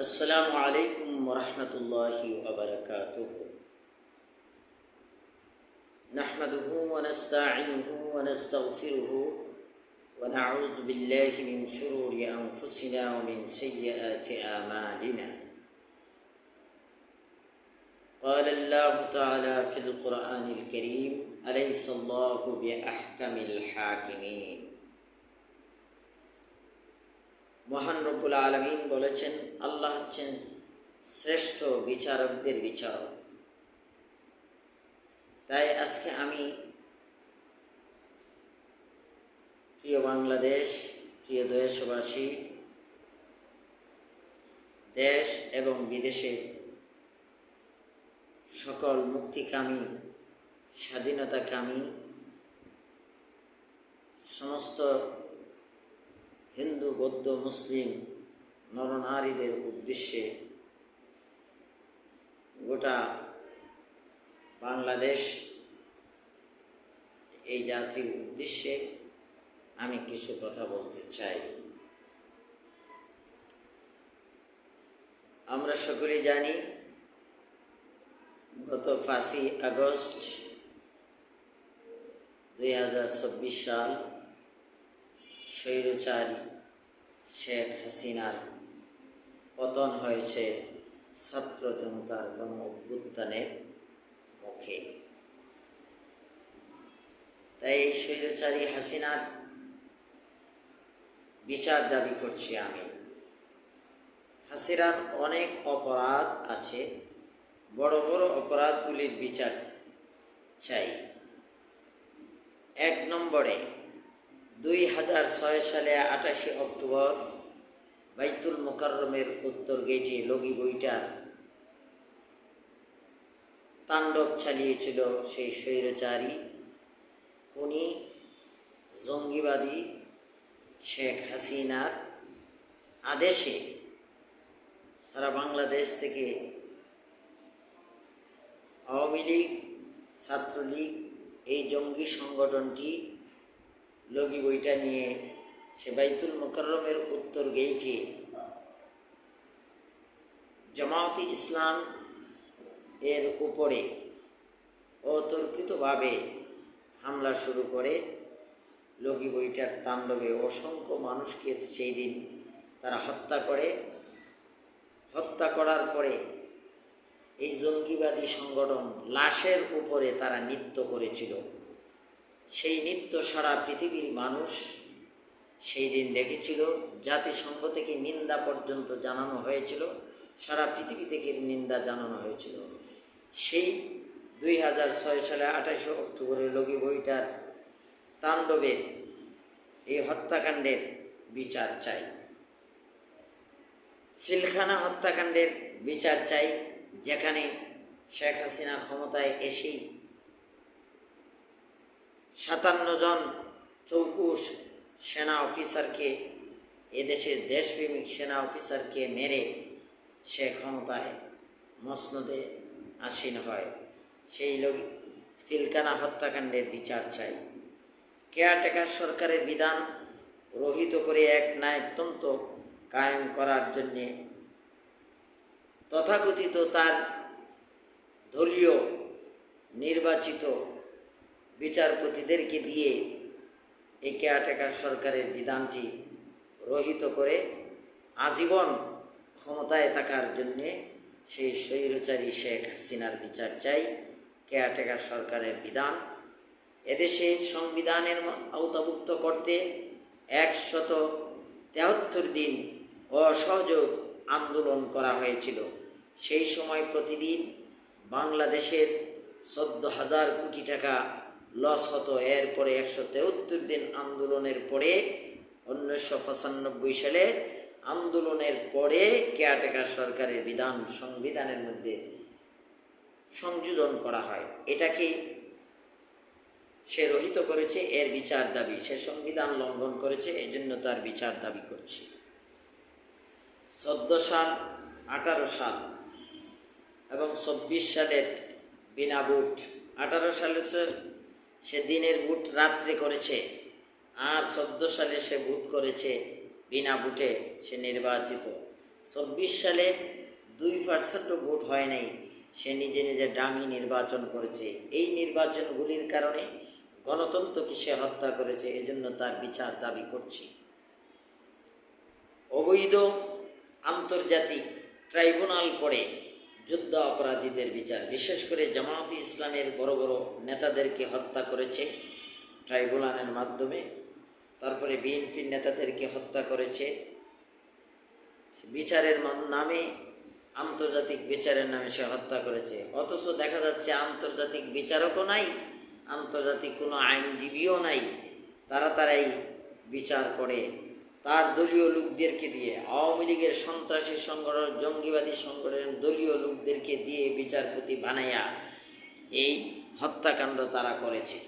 अस्सलामु अलैकुम वरहमतुल्लाहि वबरकातुहु। नहमदुहु व नस्तईनुहु व नस्तगफिरुहु व नऊज़ु बिल्लाहि मिन शुरूरि अनफुसिना व मिन सय्यिआति आमालिना। क़ाल अल्लाहु तआला फ़िल क़ुरआनिल करीम अलैहिस्सलाहु बिअहकमिल हाकिमीन। মহান রব্বুল আলামিন বলেছেন, আল্লাহ হচ্ছেন শ্রেষ্ঠ বিচারকদের বিচারক। তাই আজকে আমি প্রিয় বাংলাদেশ, প্রিয় দেশবাসী, দেশ এবং বিদেশের সকল মুক্তিকামী, স্বাধীনতাকামী সমস্ত হিন্দু, বৌদ্ধ, মুসলিম নরনারীদের উদ্দেশ্যে, গোটা বাংলাদেশ এই জাতির উদ্দেশ্যে আমি কিছু কথা বলতে চাই। আমরা সকলেই জানি, গত 5ই আগস্ট 2024 সাল স্বৈরাচারী শেখ হাসিনার পতন হয়েছে ছাত্র জনতার গণ অভ্যুত্থানের মুখে। তাই এই স্বৈরাচারী হাসিনার বিচার দাবি করছি আমি। হাসিনার অনেক অপরাধ আছে, বড় বড় অপরাধগুলির বিচার চাই। 1 নম্বরে 2006 সালে 28 অক্টোবর বাইতুল মোকাররমের উত্তর গেটে লগি বইটার তাণ্ডব চালিয়েছিল সেই স্বৈরাচারী খুনি জঙ্গিবাদী শেখ হাসিনার আদেশে সারা বাংলাদেশ থেকে আওয়ামী লীগ, ছাত্রলীগ, এই জঙ্গি সংগঠনটি লগি বইটা নিয়ে সে বাইতুল মোকাররমের উত্তর গেইটে জামায়াতে ইসলাম এর উপরে অতর্কিতভাবে হামলা শুরু করে। লগি বইটার তাণ্ডবে অসংখ্য মানুষকে সেই দিন তারা হত্যা করে। হত্যা করার পরে এই জঙ্গিবাদী সংগঠন লাশের উপরে তারা নৃত্য করেছিল। সেই নৃত্য সারা পৃথিবীর মানুষ সেই দিন দেখেছিল। জাতিসংঘ থেকে নিন্দা পর্যন্ত জানানো হয়েছিল, সারা পৃথিবী থেকে নিন্দা জানানো হয়েছিল। সেই 2006 সালে 28 অক্টোবরের লগি বইটার তাণ্ডবের এই হত্যাকাণ্ডের বিচার চাই। ফিলখানা হত্যাকাণ্ডের বিচার চাই, যেখানে শেখ হাসিনা ক্ষমতায় এসেই 57 জন চৌকুশ সেনা অফিসারকে, এদেশের দেশপ্রেমিক সেনা অফিসারকে মেরে সে ক্ষমতায় মসনদে আসীন হয়। সেই ফিলখানা হত্যাকাণ্ডের বিচার চাই। কেয়ারটেকার সরকারের বিধান রহিত করে এক ন্যায়তন্ত্র কায়েম করার জন্যে তথাকথিত তার দলীয় নির্বাচিত বিচারপতিদেরকে দিয়ে এই কেয়ারটেকার সরকারের বিধানটি রহিত করে আজীবন ক্ষমতায় থাকার জন্যে সেই স্বৈরাচারী শেখ হাসিনার বিচার চাই। কেয়ারটেকার সরকারের বিধান এদেশে সংবিধানের আওতাভুক্ত করতে 173 দিন অসহযোগ আন্দোলন করা হয়েছিল। সেই সময় প্রতিদিন বাংলাদেশের 14,000 কোটি টাকা লস হতো। এরপরে 173 দিন আন্দোলনের পরে 1995 সালে আন্দোলনের পরে কেয়ারটেকার সরকারের বিধান সংবিধানের মধ্যে সংযোজন করা হয়। এটাকে সে রহিত করেছে, এর বিচার দাবি। সে সংবিধান লঙ্ঘন করেছে, এজন্য তার বিচার দাবি করছে। 14 সাল, 18 সাল এবং 24 সালের বিনা ভোট, 18 সালে সে দিনের ভোট রাত্রে করেছে, আর 14 সালে সে ভোট করেছে বিনা ভোটে, সে নির্বাচিত। 24 সালে 2% ভোট হয় নাই, সে নিজে নিজে ডামি নির্বাচন করেছে। এই নির্বাচনগুলির কারণে গণতন্ত্রকে সে হত্যা করেছে, এজন্য তার বিচার দাবি করছি। অবৈধ আন্তর্জাতিক ট্রাইব্যুনাল করে যুদ্ধ অপরাধীদের বিচার, বিশেষ করে জামায়াতে ইসলামের বড় বড় নেতাদেরকে হত্যা করেছে ট্রাইব্যুনালের মাধ্যমে। তারপরে বিএনপির নেতাদেরকে হত্যা করেছে বিচারের নামে, আন্তর্জাতিক বিচারের নামে সে হত্যা করেছে। অথচ দেখা যাচ্ছে আন্তর্জাতিক বিচারকও নাই, আন্তর্জাতিক কোনো আইনজীবীও নাই, তারাই বিচার করে তার দলীয় লোকদেরকে দিয়ে, আওয়ামী লীগের সন্ত্রাসী সংগঠন, জঙ্গিবাদী সংগঠনের দলীয় লোকদেরকে দিয়ে বিচারপতি বানাইয়া এই হত্যাকাণ্ড তারা করেছে।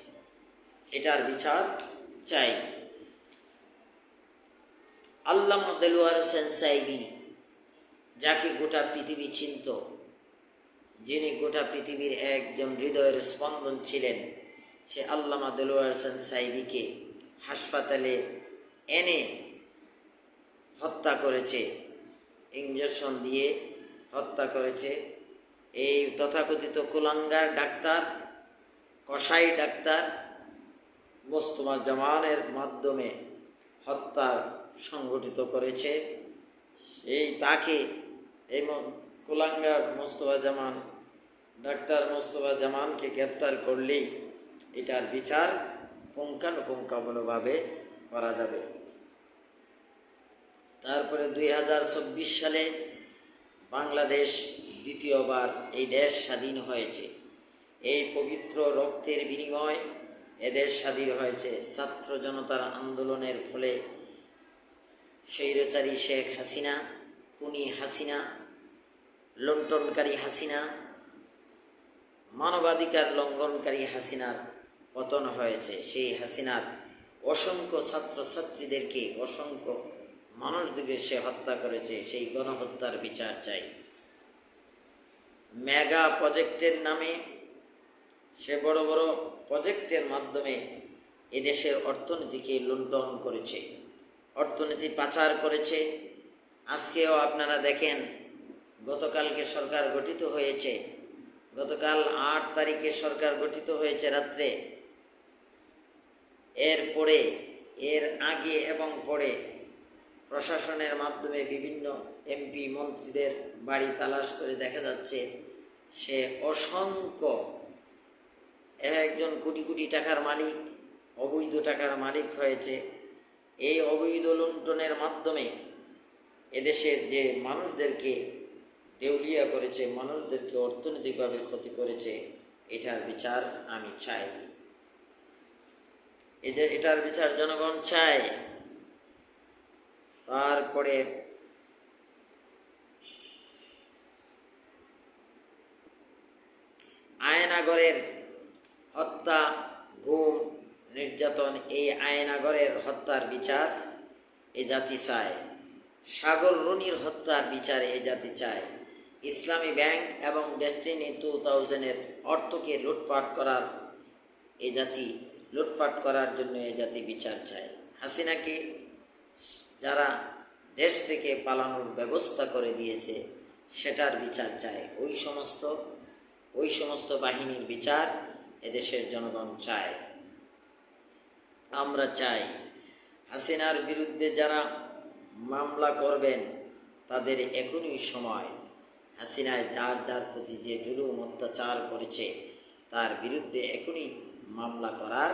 এটার বিচার চাই। আল্লামা দেলোয়ার হোসেন সাঈদী, যাকে গোটা পৃথিবী চিনত, যিনি গোটা পৃথিবীর একজন হৃদয়ের স্পন্দন ছিলেন, সে আল্লামা দেলোয়ার হোসেন সাঈদীকে হাসপাতালে এনে হত্যা করেছে, ইঞ্জেকশন দিয়ে হত্যা করেছে। এই তথাকথিত কুলাঙ্গার ডাক্তার, কসাই ডাক্তার মোস্তফা জামানের মাধ্যমে হত্যা সংগঠিত করেছে। তাকে এই কুলাঙ্গার মোস্তফা জামান, ডাক্তার মোস্তফা জামানকে গ্রেপ্তার করলেই এটার বিচার পুঙ্খানুপুঙ্খানুভাবে করা যাবে। তারপরে 2024 সালে বাংলাদেশ দ্বিতীয়বার এই দেশ স্বাধীন হয়েছে। এই পবিত্র রক্তের বিনিময় এদেশ স্বাধীন হয়েছে ছাত্র জনতার আন্দোলনের ফলে। স্বৈরাচারী শেখ হাসিনা, খুনি হাসিনা, লুণ্ঠনকারী হাসিনা, মানবাধিকার লঙ্ঘনকারী হাসিনার পতন হয়েছে। সেই হাসিনার অসংখ্য ছাত্রছাত্রীদেরকে, অসংখ্য মানুষদেরকে সে হত্যা করেছে। সেই গণহত্যার বিচার চাই। মেগা প্রজেক্টের নামে সে বড় বড় প্রজেক্টের মাধ্যমে এদেশের অর্থনীতিকে লুণ্ঠন করেছে, অর্থনীতি পাচার করেছে। আজকেও আপনারা দেখেন, গতকালকে সরকার গঠিত হয়েছে, গতকাল 8 তারিখে সরকার গঠিত হয়েছে রাত্রে। এরপরে, এর আগে এবং পরে প্রশাসনের মাধ্যমে বিভিন্ন এমপি মন্ত্রীদের বাড়ি তালাশ করে দেখা যাচ্ছে সে অসংখ্য একজন কোটি কোটি টাকার মালিক, অবৈধ টাকার মালিক হয়েছে। এই অবৈধ লুণ্ঠনের মাধ্যমে এদেশের যে মানুষদেরকে দেউলিয়া করেছে, মানুষদেরকে অর্থনৈতিকভাবে ক্ষতি করেছে, এটার বিচার আমি চাই। এটার বিচার জনগণ চায়। তারপরে আয়নাগরের হত্যা, গুম, নির্যাতন, এই আয়নাগরের হত্যার বিচার এ জাতি চায়। সাগর রুনির হত্যার বিচার এ জাতি চায়। ইসলামী ব্যাংক এবং ডেস্টিনি 2000-এর অর্থকে লুটপাট করার জন্য এ জাতি বিচার চায়। হাসিনাকে যারা দেশ থেকে পালানোর ব্যবস্থা করে দিয়েছে সেটার বিচার চায়। ওই সমস্ত বাহিনীর বিচার এদেশের জনগণ চায়। আমরা চাই হাসিনার বিরুদ্ধে যারা মামলা করবেন তাদের এখনই সময়। হাসিনায় যার প্রতি যে জুলুম অত্যাচার করেছে তার বিরুদ্ধে এখনই মামলা করার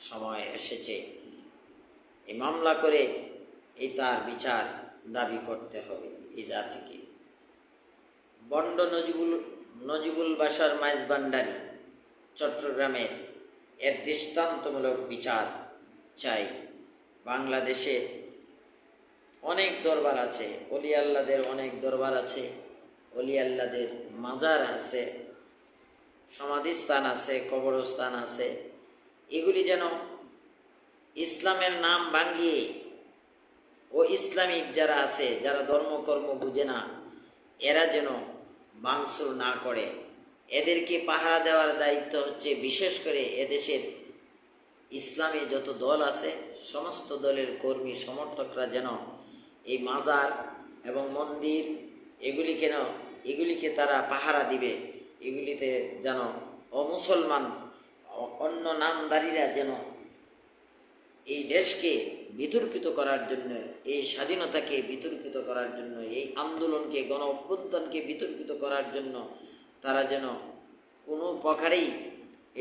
সময় এসেছে। এই মামলা করে তার বিচার দাবি করতে হবে এই জাতিকে। বন্ড নজিবুল বাশার মাইজভান্ডারী চট্টগ্রামের এর দৃষ্টান্তমূলক বিচার চাই। বাংলাদেশে অনেক দরবার আছে, অলি আল্লাদের অনেক দরবার আছে, অলি আল্লাদের মাজার আছে, সমাধিস্থান আছে, কবরস্থান আছে। এগুলি যেন ইসলামের নাম ভাঙিয়ে ও ইসলামিক যারা আছে, যারা ধর্মকর্ম বুঝে না, এরা যেন ভাঙচুর না করে। এদেরকে পাহারা দেওয়ার দায়িত্ব হচ্ছে বিশেষ করে এদেশের ইসলামী যত দল আছে সমস্ত দলের কর্মী সমর্থকরা যেন এই মাজার এবং মন্দির এগুলিকে তারা পাহারা দিবে, এগুলিতে যেন অমুসলমান অন্য নামধারীরা যেন এই দেশকে বিতর্কিত করার জন্য, এই স্বাধীনতাকে বিতর্কিত করার জন্য, এই আন্দোলনকে, গণ অভ্যুত্থানকে বিতর্কিত করার জন্য তারা যেন কোনো প্রকারেই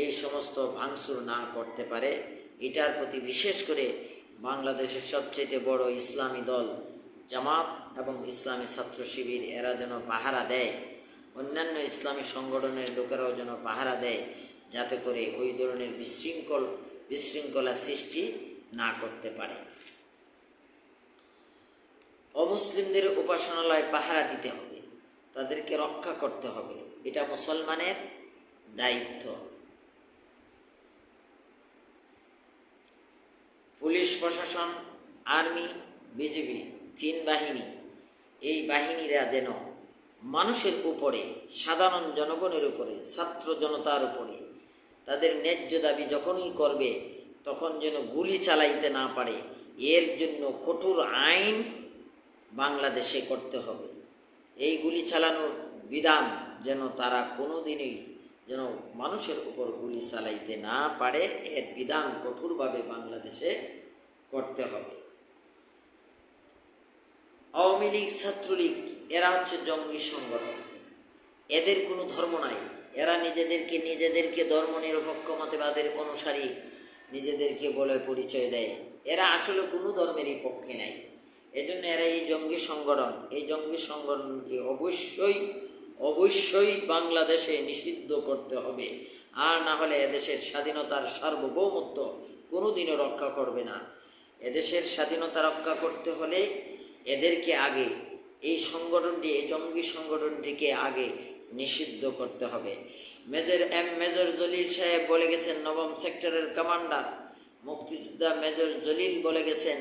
এই সমস্ত ভাঙচুর না করতে পারে, এটার প্রতি বিশেষ করে বাংলাদেশের সবচেয়ে বড় ইসলামী দল জামাত এবং ইসলামী ছাত্র শিবির এরা যেন পাহারা দেয়, অন্যান্য ইসলামী সংগঠনের লোকেরাও যেন পাহারা দেয়, যাতে করে ওই ধরনের বিশৃঙ্খলা সৃষ্টি না করতে পারে। অমুসলিমদের উপাসনালয় পাহারা দিতে হবে, তাদেরকে রক্ষা করতে হবে, এটা মুসলমানের দায়িত্ব। পুলিশ প্রশাসন, আর্মি, বিজিবি, তিন বাহিনী, এই বাহিনীরা যেন মানুষের উপরে, সাধারণ জনগণের উপরে, ছাত্র জনতার উপরে তাদের ন্যায্য দাবি যখনই করবে তখন যেন গুলি চালাইতে না পারে, এর জন্য কঠোর আইন বাংলাদেশে করতে হবে। এই গুলি চালানোর বিধান যেন তারা কোনো দিনই যেন মানুষের উপর গুলি চালাইতে না পারে, এর বিধান কঠোরভাবে বাংলাদেশে করতে হবে। আওয়ামী লীগ, ছাত্রলীগ এরা হচ্ছে জঙ্গি সংগঠন, এদের কোনো ধর্ম নাই, এরা নিজেদেরকে ধর্মনিরপেক্ষ মতবাদের অনুসারী নিজেদেরকে বলে পরিচয় দেয়, এরা আসলে কোনো ধর্মেরই পক্ষে নাই। এজন্য এরা এই জঙ্গি সংগঠনকে অবশ্যই বাংলাদেশে নিষিদ্ধ করতে হবে, আর না হলে এদেশের স্বাধীনতার সার্বভৌমত্ব কোনোদিনও রক্ষা করবে না। এদেশের স্বাধীনতা রক্ষা করতে হলে এদেরকে আগে এই জঙ্গি সংগঠনটিকে আগে নিষিদ্ধ করতে হবে। মেজর জলিল সাহেব বলে গেছেন, নবম সেক্টরের কমান্ডার মুক্তিযোদ্ধা মেজর জলিল বলে গেছেন,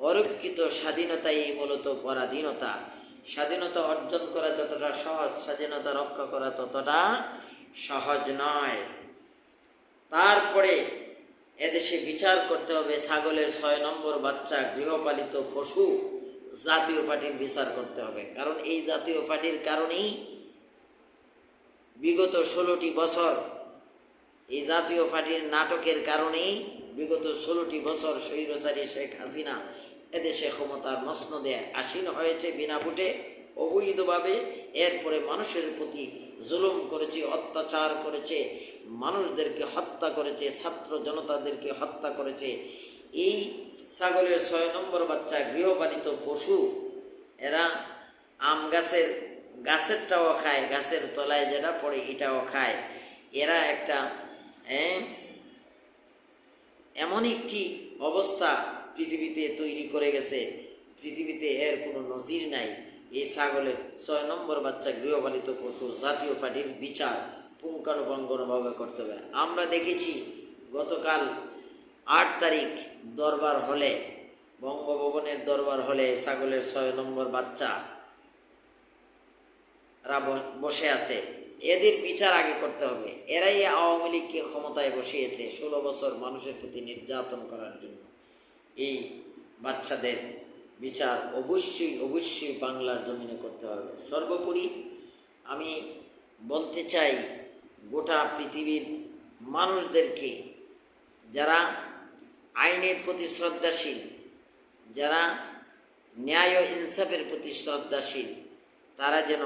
অরক্ষিত স্বাধীনতাই মূলত পরাধীনতা। স্বাধীনতা অর্জন করা যতটা সহজ, স্বাধীনতা রক্ষা করা ততটা সহজ নয়। তারপরে এদেশে বিচার করতে হবে ছাগলের 6 নম্বর বাচ্চা, গৃহপালিত পশু, জাতীয় পার্টির বিচার করতে হবে। কারণ এই জাতীয় পার্টির কারণেই বিগত 16টি বছর, এই জাতীয় পার্টির নাটকের কারণেই বিগত 16টি বছর স্বৈরাচারী শেখ হাসিনা এদেশে ক্ষমতার মসনদে আসীন হয়েছে বিনা ভোটে, অবৈধভাবে। এরপরে মানুষের প্রতি জুলুম করেছে, অত্যাচার করেছে, মানুষদেরকে হত্যা করেছে, ছাত্র জনতাদেরকে হত্যা করেছে। এই ছাগলের 6 নম্বর বাচ্চা, গৃহপালিত পশু, এরা আম গাছেরটাও খায়, গাছের তলায় যেটা পড়ে এটাও খায়। এরা একটা এমন একটি অবস্থা পৃথিবীতে তৈরি করে গেছে, পৃথিবীতে এর কোনো নজির নাই। এই ছাগলের 6 নম্বর বাচ্চা, গৃহপালিত পশু, জাতীয় পার্টির বিচার পুঙ্খানুপুঙ্খভাবে করতে হবে। আমরা দেখেছি গতকাল 8 তারিখ দরবার হলে, বঙ্গভবনের দরবার হলে ছাগলের 6 নম্বর বাচ্চারা বসে আছে, এদের বিচার আগে করতে হবে। এরাই আওয়ামী লীগকে ক্ষমতায় বসিয়েছে 16 বছর মানুষের প্রতি নির্যাতন করার জন্য। এই বাচ্চাদের বিচার অবশ্যই বাংলার জমিনে করতে হবে। সর্বোপরি আমি বলতে চাই, গোটা পৃথিবীর মানুষদেরকে, যারা আইনের প্রতি শ্রদ্ধাশীল, যারা ন্যায় ও ইনসাফের প্রতি শ্রদ্ধাশীল, তারা যেন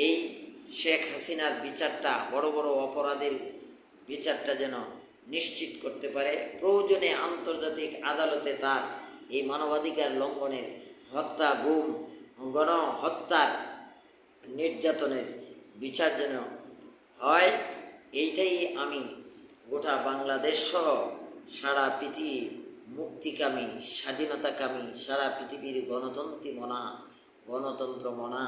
এই শেখ হাসিনার বিচারটা, বড় বড় অপরাধের বিচারটা যেন নিশ্চিত করতে পারে। প্রয়োজনে আন্তর্জাতিক আদালতে তার এই মানবাধিকার লঙ্ঘনের, হত্যা, গুম, গণহত্যার, নির্যাতনের বিচার যেন হয়, এইটাই আমি গোটা বাংলাদেশ সহ সারা পৃথিবী মুক্তিকামী, স্বাধীনতাকামী, সারা পৃথিবীর গণতন্ত্র মনা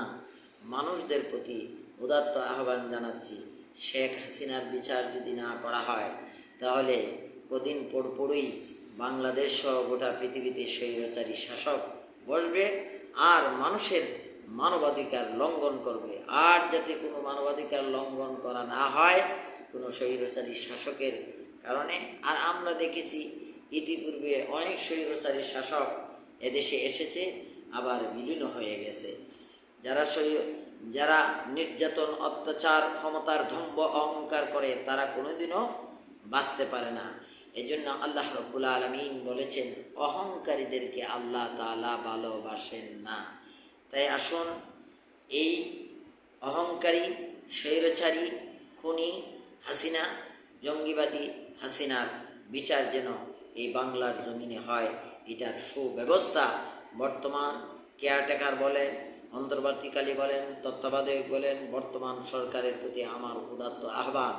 মানুষদের প্রতি উদাত্ত আহ্বান জানাচ্ছি। শেখ হাসিনার বিচার যদি না করা হয় তাহলে কদিন পরই বাংলাদেশ সহ গোটা পৃথিবীতে স্বৈরাচারী শাসক বসবে, আর মানুষের মানবাধিকার লঙ্ঘন করবে। আর যাতে কোনো মানবাধিকার লঙ্ঘন করা না হয় কোনো স্বৈরাচারী শাসকের কারণে। আর আমরা দেখেছি ইতিপূর্বে অনেক স্বৈরাচারী শাসক এদেশে এসেছে, আবার বিলীন হয়ে গেছে। যারা নির্যাতন, অত্যাচার, ক্ষমতার দম্ভ অহংকার করে তারা কোনোদিনও বাঁচতে পারে না। এই জন্য আল্লাহ রাব্বুল আলামিন বলেছেন, অহংকারীদেরকে আল্লাহ তাআলা ভালোবাসেন না। তাই আসুন এই অহংকারী, স্বৈরাচারী, খুনি হাসিনা, জঙ্গিবাদী হাসিনার বিচার যেন এই বাংলার জমিনে হয়, এটার সুব্যবস্থা বর্তমান কেয়ারটেকার বলেন, অন্তর্বর্তীকালী বলেন, তত্ত্বাবধায়ক বলেন, বর্তমান সরকারের প্রতি আমার উদাত্ত আহ্বান,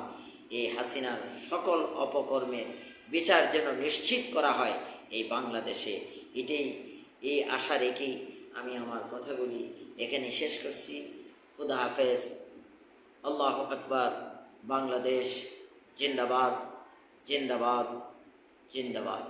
এই হাসিনার সকল অপকর্মের বিচার যেন নিশ্চিত করা হয় এই বাংলাদেশে। এই আশা রেখেই আমি আমার কথাগুলি এখানে শেষ করছি। খুদা হাফেজ। আল্লাহু আকবার। বাংলাদেশ জিন্দাবাদ, জিন্দাবাদ, জিন্দাবাদ।